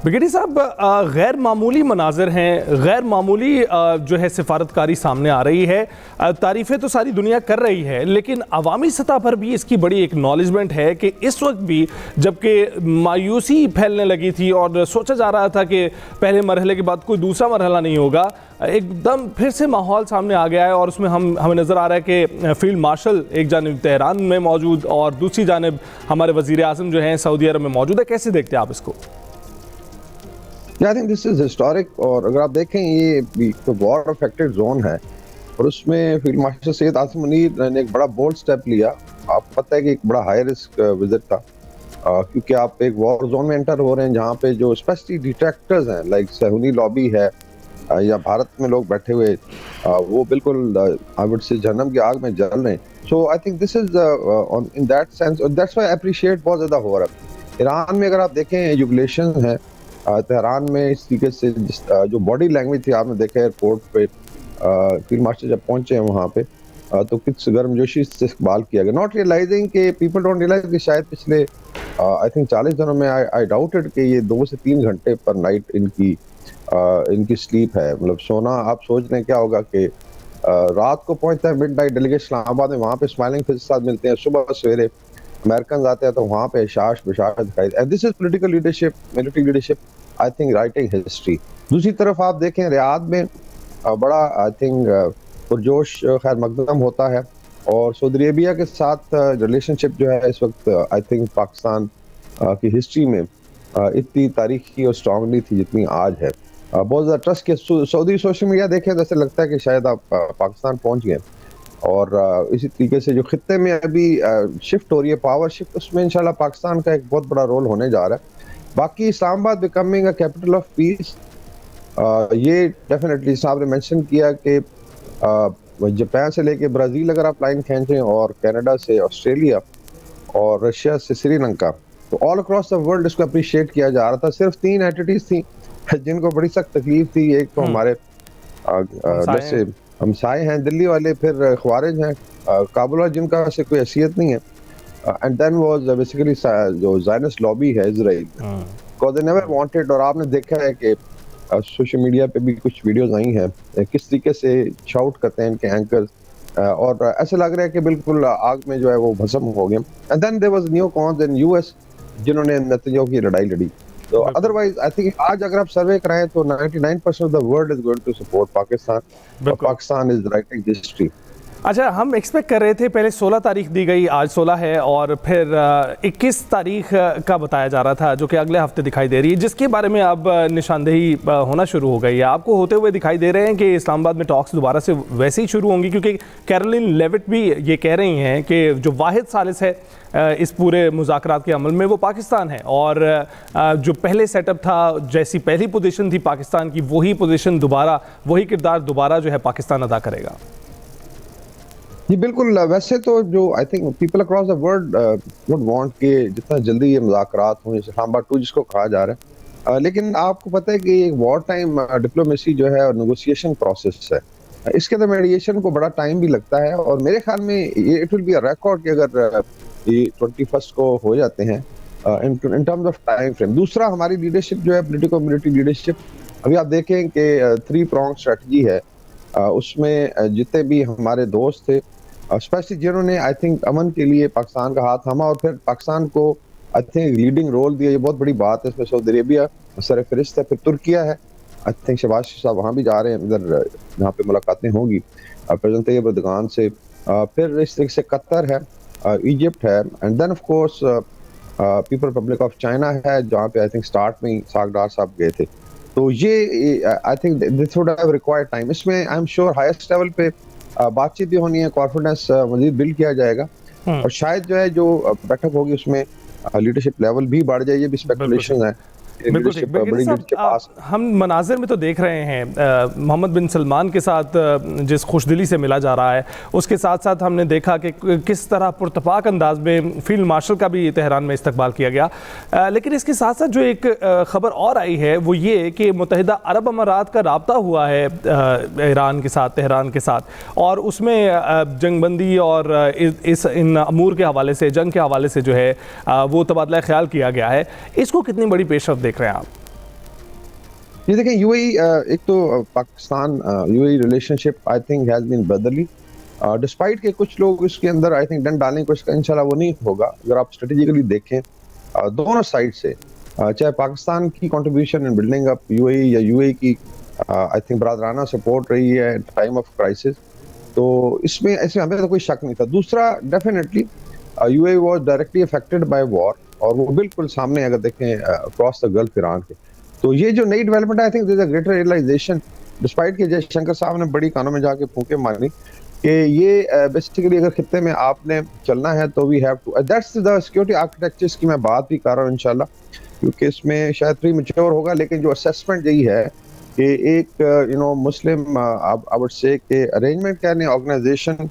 Brigadier साहब, गैर मामूली मनाजिर हैं, गैर मामूली जो है सिफारतकारी सामने आ रही है। तारीफ़ें तो सारी दुनिया कर रही है, लेकिन अवामी सतह पर भी इसकी बड़ी एक्नॉलेजमेंट है कि इस वक्त भी जबकि मायूसी फैलने लगी थी और सोचा जा रहा था कि पहले मरहले के बाद कोई दूसरा मरहला नहीं होगा, एकदम फिर से माहौल सामने आ गया है और उसमें हमें नज़र आ रहा है कि फील्ड मार्शल एक जानिब तेहरान में मौजूद और दूसरी जानिब हमारे वज़ीर आज़म जो हैं सऊदी अरब में मौजूद है। कैसे देखते हैं आप इसको? आई थिंक दिस इज हिस्टोरिक। और अगर आप देखें ये तो वॉर अफेक्टेड जोन है और उसमें फील्ड मार्शल सैयद आसिम मुनीर ने एक बड़ा बोल्ड स्टेप लिया। आपको पता है कि एक बड़ा हाई रिस्क विजिट था, क्योंकि आप एक वॉर जोन में एंटर हो रहे हैं जहाँ पे जो स्पेशली डिट्रैक्टर्स हैं लाइक सहूनी लॉबी है या भारत में लोग बैठे हुए वो बिल्कुल आई वुड से जहन्नम की आग में जल रहे हैं। So I think this is in that sense, that's why I appreciate बहुत ज़्यादा हो रहा है। ईरान में अगर आप देखें युगलेशन है तेहरान में, इस तरीके से जो बॉडी लैंग्वेज थी आपने देखा एयरपोर्ट पे फील्ड मार्शल जब पहुंचे हैं वहाँ पे तो किस गर्मजोशी से इस्तेमाल किया गया, नॉट रियलाइजिंग कि पीपल डोंट रियलाइज कि शायद पिछले आई थिंक 40 दिनों में आई डाउटेड कि ये 2 से 3 घंटे पर नाइट इनकी स्लीप है। मतलब सोना, आप सोच रहे हैं क्या होगा कि रात को पहुंचता है मिडनाइट डेलीगेट इस्लामाबाद में, वहाँ पे स्माइलिंग फेस के साथ मिलते हैं, सुबह सवेरे अमेरिकन आते हैं तो वहाँ पे शाश बशाश दिखाई। And this is political leadership, military leadership, I think writing history. दूसरी तरफ आप देखें रियाद में बड़ा आई थिंक पुरजोश खैर मकदम होता है और सऊदी अरेबिया के साथ रिलेशनशिप जो है इस वक्त आई थिंक पाकिस्तान की हिस्ट्री में इतनी तारीखी और स्ट्रांग नहीं थी जितनी आज है। बहुत ज़्यादा ट्रस्ट के सऊदी सोशल मीडिया देखें तो ऐसे लगता है कि शायद आप पाकिस्तान पहुँच गए। और इसी तरीके से जो खित्ते में अभी शिफ्ट हो रही है, पावर शिफ्ट, उसमें इंशाल्लाह पाकिस्तान का एक बहुत बड़ा रोल होने जा रहा है। बाकी Islamabad becoming a capital of peace, ये डेफिनेटली साहब ने मेंशन किया कि जापान से लेके ब्राज़ील अगर आप लाइन खींचें और कनाडा से ऑस्ट्रेलिया और रशिया से श्रीलंका, तो ऑल अक्रॉस द वर्ल्ड इसको अप्रिशिएट किया जा रहा था। सिर्फ 3 एंटिटीज थी जिनको बड़ी सख्त तकलीफ थी। एक तो हमारे जैसे हमसाए हैं दिल्ली वाले, फिर ख्वारिज हैं काबुल जिनका से कोई हैसियत नहीं है, एंड देन वाज बेसिकली जो ज़ायनिस्ट लॉबी है Israel, because they never wanted. और आपने देखा है कि सोशल मीडिया पे भी कुछ वीडियोस आई हैं किस तरीके से शाउट करते हैं इनके एंकर्स और ऐसा लग रहा है कि बिल्कुल आग में जो है वो भस्म हो गए। And then there was neocons in US जिन्होंने नेतन्याहू की लड़ाई लड़ी। तो अदरवाइज आई थिंक आज अगर आप सर्वे कराएं तो 99% of the world is going to support Pakistan, Pakistan is writing history. अच्छा, हम एक्सपेक्ट कर रहे थे पहले 16 तारीख दी गई, आज 16 है और फिर 21 तारीख का बताया जा रहा था जो कि अगले हफ्ते दिखाई दे रही है, जिसके बारे में अब निशानदेही होना शुरू हो गई है। आपको होते हुए दिखाई दे रहे हैं कि इस्लामाबाद में टॉक्स दोबारा से वैसे ही शुरू होंगी, क्योंकि कैरोलिन लेविट भी ये कह रही हैं कि जो वाहिद सालिस है इस पूरे मुज़ाकरात के अमल में वो पाकिस्तान है और जो पहले सेटअप था, जैसी पहली पोजीशन थी पाकिस्तान की, वही पोजीशन दोबारा, वही किरदार दोबारा जो है पाकिस्तान अदा करेगा। जी बिल्कुल। वैसे तो जो I think people across the world would want कि जितना जल्दी ये मुज़ाकरात हों, इस्लामाबाद 2 जिसको कहा जा रहा है, लेकिन आपको पता है कि एक वॉर टाइम डिप्लोमेसी जो है और नेगोशिएशन प्रोसेस है, इसके अंदर मीडिएशन को बड़ा टाइम भी लगता है और मेरे ख्याल में ये it will be a record कि अगर ये 21 को हो जाते हैं in terms of time frame. दूसरा, हमारी लीडरशिप जो है पॉलिटिकल मिलिट्री लीडरशिप, अभी आप देखें कि 3 प्रॉन्ग स्ट्रेटजी है, उसमें जितने भी हमारे दोस्त थे स्पेशली जिन्होंने आई थिंक अमन के लिए पाकिस्तान का हाथ थामा और फिर पाकिस्तान को आई थिंक लीडिंग रोल दिया, ये बहुत बड़ी बात है। इसमें सऊदी अरेबिया सरफहरिस्त है, फिर तुर्किया है, आई थिंक शहबाज साहब वहाँ भी जा रहे हैं, इधर जहाँ पे मुलाकातें होंगी प्रेसिडेंट तैयब एर्दोगान से, फिर इस तरीके से कतर है, इजिप्ट है, and then of course people republic of China है जहाँ पे आई थिंक स्टार्ट में सागडार साहब गए थे। तो ये I think this would have required time. इसमें I am sure highest level पे बातचीत भी होनी है, कॉन्फिडेंस मजीद बिल्ड किया जाएगा और शायद जो है जो बैठक होगी उसमें लीडरशिप लेवल भी बढ़ जाए। ये भी स्पेकुलेशन है। हम मनाजिर में तो देख रहे हैं मोहम्मद बिन सलमान के साथ जिस खुशदिली से मिला जा रहा है, उसके साथ साथ हमने देखा कि किस तरह पुरतपाक अंदाज में फील्ड मार्शल का भी तेहरान में इस्तकबाल किया गया। लेकिन इसके साथ साथ जो एक ख़बर और आई है वो ये कि मुत्तहिदा अरब अमारात का रब्ता हुआ है ईरान के साथ, तेहरान के साथ, और उसमें जंगबंदी और इन अमूर के हवाले से, जंग के हवाले से जो है वो तबादला ख्याल किया गया है। इसको कितनी बड़ी पेशरफ देख रहे हैं आप? ये देखें यूएई एक तो Pakistan UAE relationship I think has been brotherly, despite के कुछ लोग इसके अंदर आई थिंक डंड डालने की कोशिश करें, इंशाल्लाह वो नहीं होगा। अगर आप स्ट्रेटेजिकली देखें दोनों साइड से, चाहे पाकिस्तान की contribution in building up UAE या यूएई की आई थिंक बरादराना सपोर्ट रही है टाइम ऑफ क्राइसिस, तो इसमें ऐसे हमें तो कोई शक नहीं था। दूसरा definitely UAE was directly affected by war, और वो बिल्कुल सामने अगर देखें अक्रॉस द गल्फ ईरान के, तो ये जो नई development I think there is a greater realization, despite के जयशंकर साहब ने बड़ी कानों में जाके फूंके मारी कि ये बेसिकली अगर खित्ते में आपने चलना है तो we have to, that's the security architectures की मैं बात भी कर रहा हूँ इंशाल्लाह, क्योंकि इसमें शायद प्री मैच्योर होगा, लेकिन जो असेसमेंट यही है कि एक मुस्लिम आई वुड से कि अरेंजमेंट करने organisation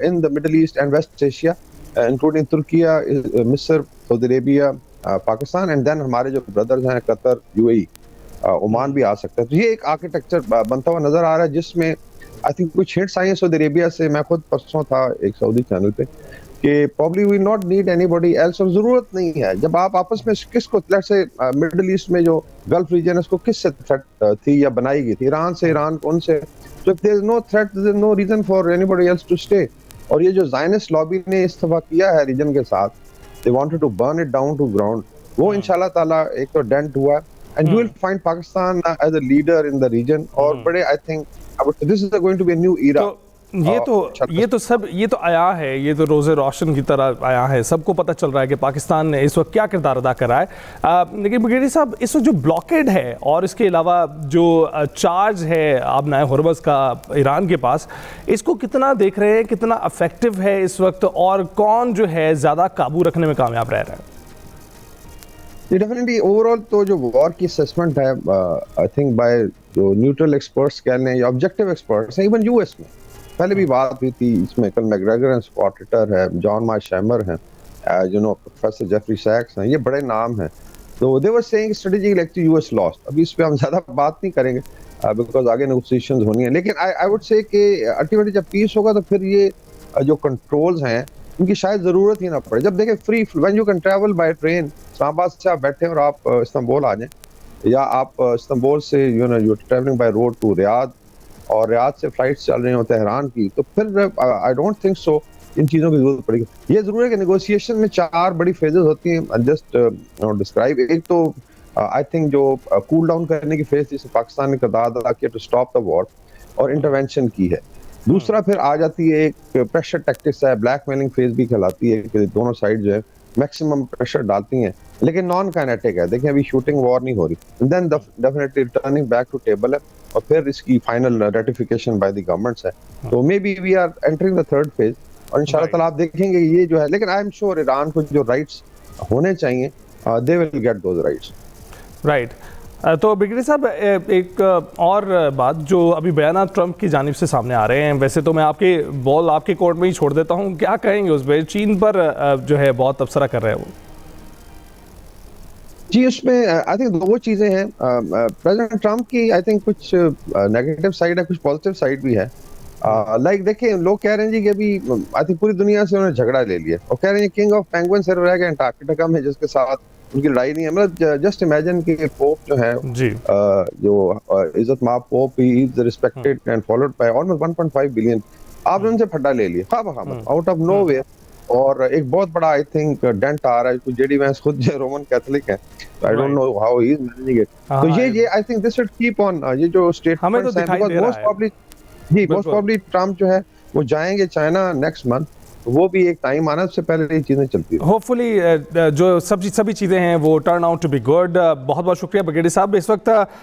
in the Middle East and West Asia including Turkiye, मिस्र, Saudi Arabia, Pakistan, and then हमारे जो ब्रदर्स हैं कतर, यूएई, ओमान भी आ सकता है। तो ये एक आर्किटेक्चर बनता हुआ नजर आ रहा है, जिसमें आई थिंक कुछ हिट्स आई हैं सऊदी अरेबिया से। मैं खुद परसों था एक सऊदी चैनल पे कि probably we not need anybody else, और जरूरत नहीं है। जब आप आपस में किसको, लेट्स से मिडिल ईस्ट में जो गल्फ रीजन है उसको किससे थ्रेट थी या बनाई गई थी, ईरान से, ईरान कौन से, तो if there is no threat there is no reason for anybody else to stay. और ये जो ज़ायनिस्ट लॉबी ने इस्तेफा किया है रीजन के साथ, they wanted to burn it down to ground, वो इंशाल्लाह ताला एक तो डेंट हुआ है, and you will find Pakistan as a leader in the region, और बड़े I think this is going to be a new era. ये तो आया है, ये तो रोज़े रोशन की तरह आया है, सबको पता चल रहा है कि पाकिस्तान ने इस वक्त क्या किरदार अदा करा है। लेकिन ब्रिगेडियर साहब, इस वक्त जो ब्लॉकेड है और इसके अलावा जो चार्ज है आबनाए हुर्मुज़ का ईरान के पास, इसको कितना देख रहे हैं, कितना अफेक्टिव है इस वक्त, और कौन जो है ज़्यादा काबू रखने में कामयाब रह रहा है? डेफिनेटली ओवरऑल तो जो वॉर की असेसमेंट है आई थिंक बाय जो न्यूट्रल एक्सपर्ट्स कह लें या ऑब्जेक्टिव एक्सपर्ट्स हैं, इवन यूएस में पहले भी बात हुई थी, इसमें कल मैकग्रेगर हैं, स्कॉट रिटर है, जॉन मार्शैमर हैं, प्रोफेसर जेफरी सैक्स हैं, ये बड़े नाम हैं। तो they were saying strategic actually US lost. अभी इस पे हम ज्यादा बात नहीं करेंगे बिकॉज आगे नेगोशिएशंस होनी है, लेकिन आई वुड से कि अल्टीमेटली जब पीस होगा तो फिर ये जो कंट्रोल्स हैं उनकी शायद जरूरत ही ना पड़े। जब देखें free when you can travel by train, Islamabad से आप बैठे और आप इस्तांबुल आ जाएं, या आप इस्तांबुल से you travelling by road to Riyadh, और रियाद से फ्लाइट्स चल रही हो तेहरान की, तो फिर आई डोंट थिंक सो इन चीज़ों की जरूरत पड़ेगी। ये जरूर है कि नेगोशिएशन में 4 बड़ी फेजेस होती हैं, जस्ट डिस्क्राइब। एक तो आई थिंक जो कूल डाउन करने की फेज जिसे पाकिस्तान ने किरदार अदा किया टू स्टॉप द वॉर और इंटरवेंशन की है। दूसरा फिर आ जाती है एक प्रेशर टैक्टिक्स है, ब्लैकमेलिंग फेज भी कहलाती है कि दोनों साइड जो है मैक्सिमम प्रेशर डालती हैं, लेकिन नॉन काइनेटिक है। देखिए अभी शूटिंग वॉर नहीं हो रही, then definitely returning back to table है, और फिर इसकी final ratification by the governments है। तो maybe we are entering the third phase, और इंशाल्लाह ताला आप देखेंगे ये जो है, लेकिन आई एम श्योर ईरान को जो राइट्स होने चाहिए they will get those rights. Right. तो ब्रिगेडियर साहब, एक और बात जो अभी बयान ट्रंप की जानिब से सामने आ रहे हैं, वैसे तो मैं आपके बॉल आपके कोर्ट में ही छोड़ देता हूं, क्या कहेंगे उस पर? चीन पर जो है बहुत तबसरा कर रहे हैं वो। जी, उसमें आई थिंक 2 चीजें हैं। प्रेसिडेंट ट्रंप की आई थिंक कुछ नेगेटिव साइड है, कुछ पॉजिटिव साइड भी है। लाइक देखिए, लोग कह रहे हैं जी कि अभी आई थिंक पूरी दुनिया से उन्होंने झगड़ा ले लिया, और कह रहे हैं किंग ऑफ पेंगुइन सिर्फ रह गए अंटार्कटिका में, जिसके साथ उनकी लड़ाई नहीं है। मतलब जस्ट इमेजिन कि पोप जो है जी, जो इज्जत माब pope, he is respected and followed by almost 1.5 billion, आपने उनसे फड्डा ले लिया आउट ऑफ नोवेयर, और एक बहुत बड़ा आई थिंक डेंट आ रहा है। जेडी वैंस खुद जो रोमन कैथोलिक है, तो I don't know how he is managing it. तो ये I think this should keep on, ये जो स्टेटमेंट्स हैं, बिकॉज़ मोस्ट प्रॉब्ली ट्रंप जो है वो जाएंगे चाइना नेक्स्ट मंथ, वो भी एक टाइम आना, उससे पहले ये चीजें चलती हैं। होपफुली जो सभी चीज़ें हैं वो turn out to be good. बहुत बहुत शुक्रिया ब्रिगेडियर साहब। इस वक्त